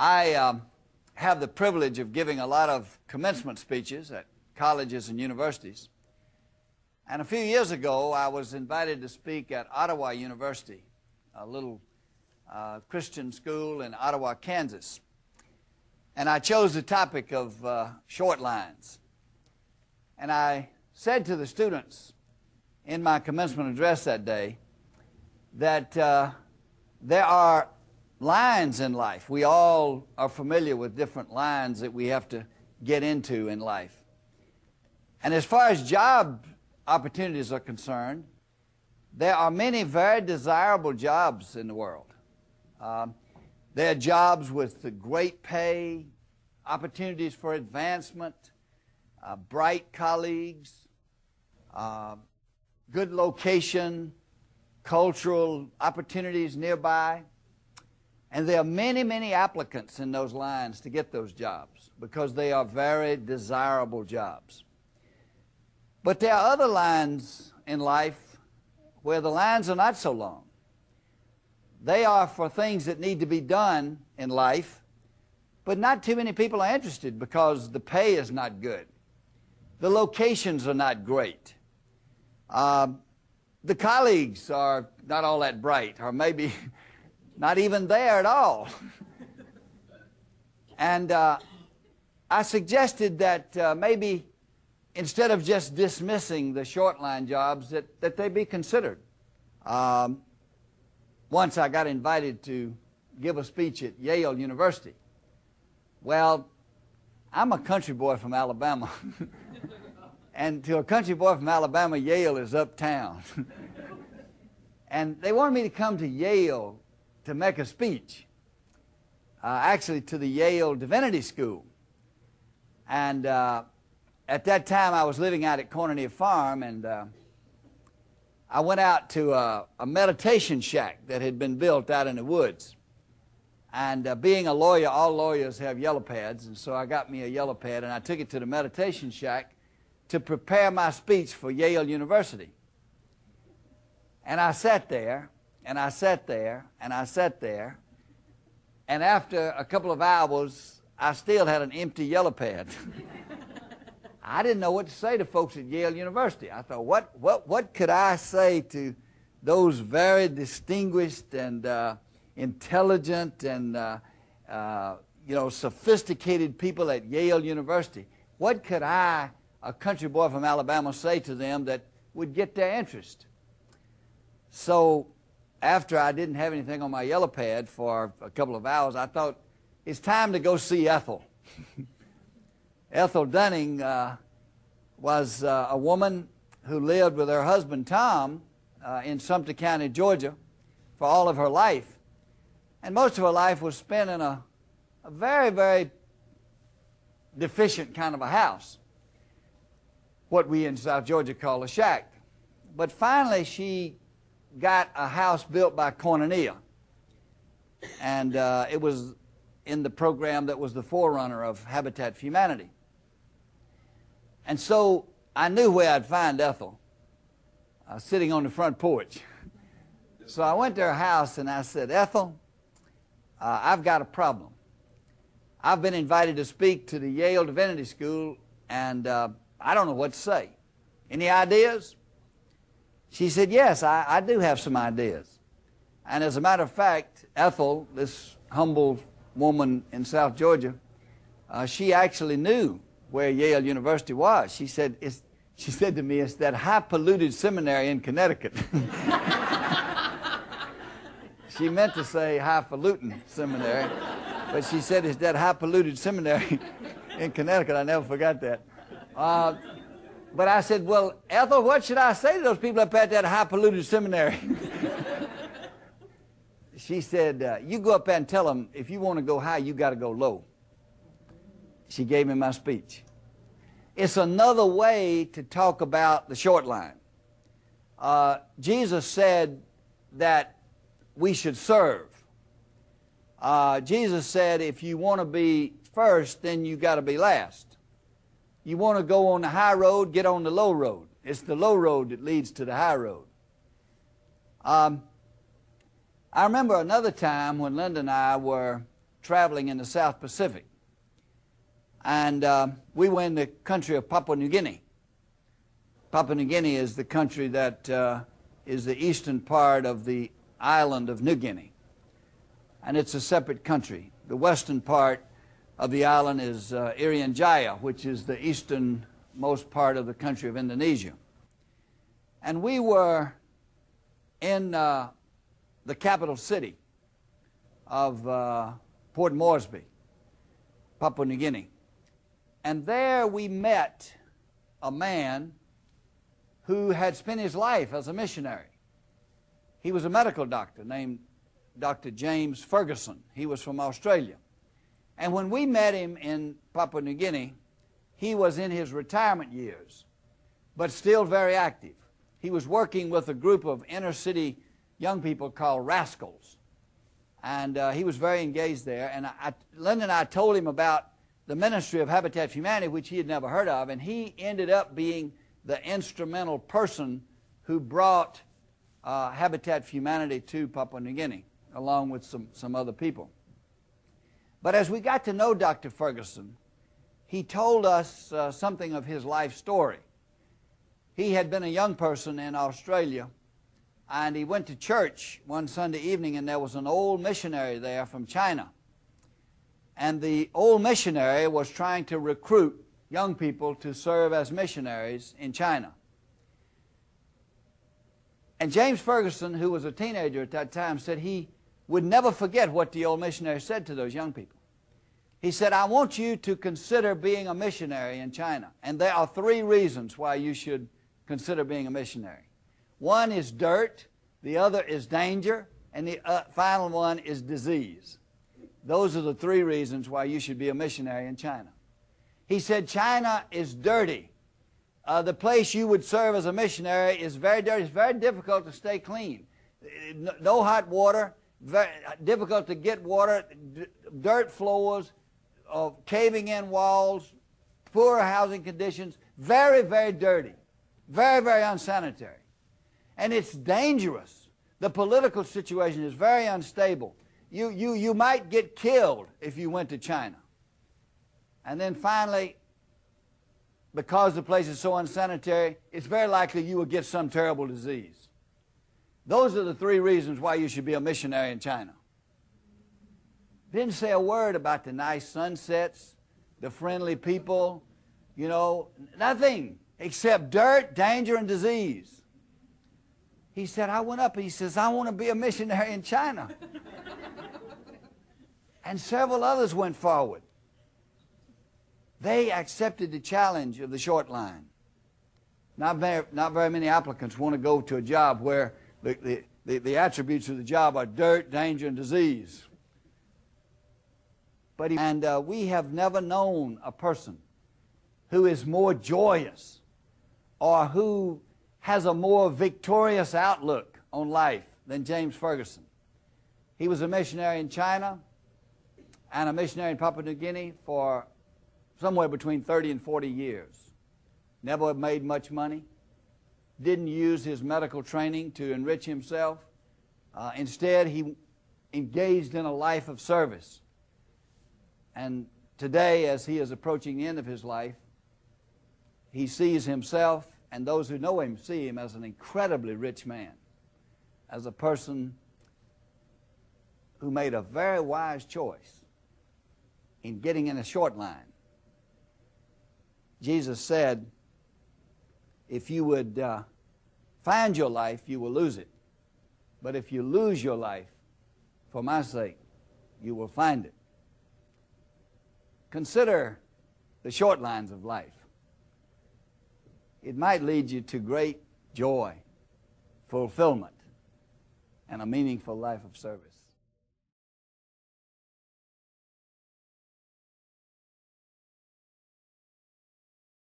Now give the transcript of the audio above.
I have the privilege of giving a lot of commencement speeches at colleges and universities. And a few years ago, I was invited to speak at Ottawa University, a little Christian school in Ottawa, Kansas. And I chose the topic of short lines. And I said to the students in my commencement address that day that there are lines in life. We all are familiar with different lines that we have to get into in life. And as far as job opportunities are concerned, there are many very desirable jobs in the world. There are jobs with great pay, opportunities for advancement, bright colleagues, good location, cultural opportunities nearby. And there are many, many applicants in those lines to get those jobs because they are very desirable jobs. But there are other lines in life where the lines are not so long. They are for things that need to be done in life, but not too many people are interested because the pay is not good. The locations are not great. The colleagues are not all that bright, or maybe not even there at all. And I suggested that maybe instead of just dismissing the short line jobs, that they be considered. Once I got invited to give a speech at Yale University. Well, I'm a country boy from Alabama. And to a country boy from Alabama, Yale is uptown. And they wanted me to come to Yale to make a speech, actually to the Yale Divinity School. And at that time, I was living out at Cornelia Farm, and I went out to a meditation shack that had been built out in the woods. And being a lawyer, all lawyers have yellow pads, and so I got me a yellow pad, and I took it to the meditation shack to prepare my speech for Yale University. And I sat there, and I sat there, and I sat there, and after a couple of hours, I still had an empty yellow pad. I didn't know what to say to folks at Yale University. I thought, what could I say to those very distinguished and intelligent and sophisticated people at Yale University? What could I, a country boy from Alabama, say to them that would get their interest? So after I didn't have anything on my yellow pad for a couple of hours, I thought, it's time to go see Ethel. Ethel Dunning was a woman who lived with her husband Tom in Sumter County, Georgia, for all of her life. And most of her life was spent in a very, very deficient kind of a house, what we in South Georgia call a shack. But finally she got a house built by Cornelia, and it was in the program that was the forerunner of Habitat for Humanity. And so I knew where I'd find Ethel, sitting on the front porch. So I went to her house and I said, Ethel, I've got a problem. I've been invited to speak to the Yale Divinity School, and I don't know what to say. Any ideas? She said, yes, I do have some ideas. And as a matter of fact, Ethel, this humble woman in South Georgia, she actually knew where Yale University was. She said to me, it's that high-polluted seminary in Connecticut. She meant to say highfalutin seminary, but she said it's that high-polluted seminary in Connecticut. I never forgot that. But I said, well, Ethel, what should I say to those people up at that high-polluted seminary? She said, you go up there and tell them, if you want to go high, you got to go low. She gave me my speech. It's another way to talk about the short line. Jesus said that we should serve. Jesus said if you want to be first, then you got to be last. You want to go on the high road, get on the low road. It's the low road that leads to the high road. I remember another time when Linda and I were traveling in the South Pacific. And we were in the country of Papua New Guinea. Papua New Guinea is the country that is the eastern part of the island of New Guinea. And it's a separate country. The western part of the island is Irian Jaya, which is the easternmost part of the country of Indonesia. And we were in the capital city of Port Moresby, Papua New Guinea. And there we met a man who had spent his life as a missionary. He was a medical doctor named Dr. James Ferguson. He was from Australia. And when we met him in Papua New Guinea, he was in his retirement years, but still very active. He was working with a group of inner city young people called Rascals. And he was very engaged there. And Linda and I told him about the ministry of Habitat for Humanity, which he had never heard of, and he ended up being the instrumental person who brought Habitat for Humanity to Papua New Guinea, along with some other people. But as we got to know Dr. Ferguson, he told us something of his life story. He had been a young person in Australia, and he went to church one Sunday evening, and there was an old missionary there from China. And the old missionary was trying to recruit young people to serve as missionaries in China. And James Ferguson, who was a teenager at that time, said he would never forget what the old missionary said to those young people. He said, I want you to consider being a missionary in China. And there are 3 reasons why you should consider being a missionary. One is dirt, the other is danger, and the final one is disease. Those are the 3 reasons why you should be a missionary in China. He said, China is dirty. The place you would serve as a missionary is very dirty. It's very difficult to stay clean. No hot water, very difficult to get water, dirt floors, caving in walls, poor housing conditions, very, very dirty, very, very unsanitary. And it's dangerous. The political situation is very unstable. You might get killed if you went to China. And then finally, because the place is so unsanitary, it's very likely you will get some terrible disease. Those are the 3 reasons why you should be a missionary in China. Didn't say a word about the nice sunsets, the friendly people, nothing except dirt, danger, and disease. He said, I went up and he says, I want to be a missionary in China. And several others went forward. They accepted the challenge of the short line. Not very many applicants want to go to a job where the attributes of the job are dirt, danger, and disease. And we have never known a person who is more joyous or who has a more victorious outlook on life than James Ferguson. He was a missionary in China and a missionary in Papua New Guinea for somewhere between 30 and 40 years. Never made much money. Didn't use his medical training to enrich himself. Instead, he engaged in a life of service. And today, as he is approaching the end of his life, he sees himself, and those who know him see him as an incredibly rich man, as a person who made a very wise choice in getting in a short line. Jesus said, if you would find your life, you will lose it. But if you lose your life for my sake, you will find it. Consider the short lines of life. It might lead you to great joy, fulfillment, and a meaningful life of service.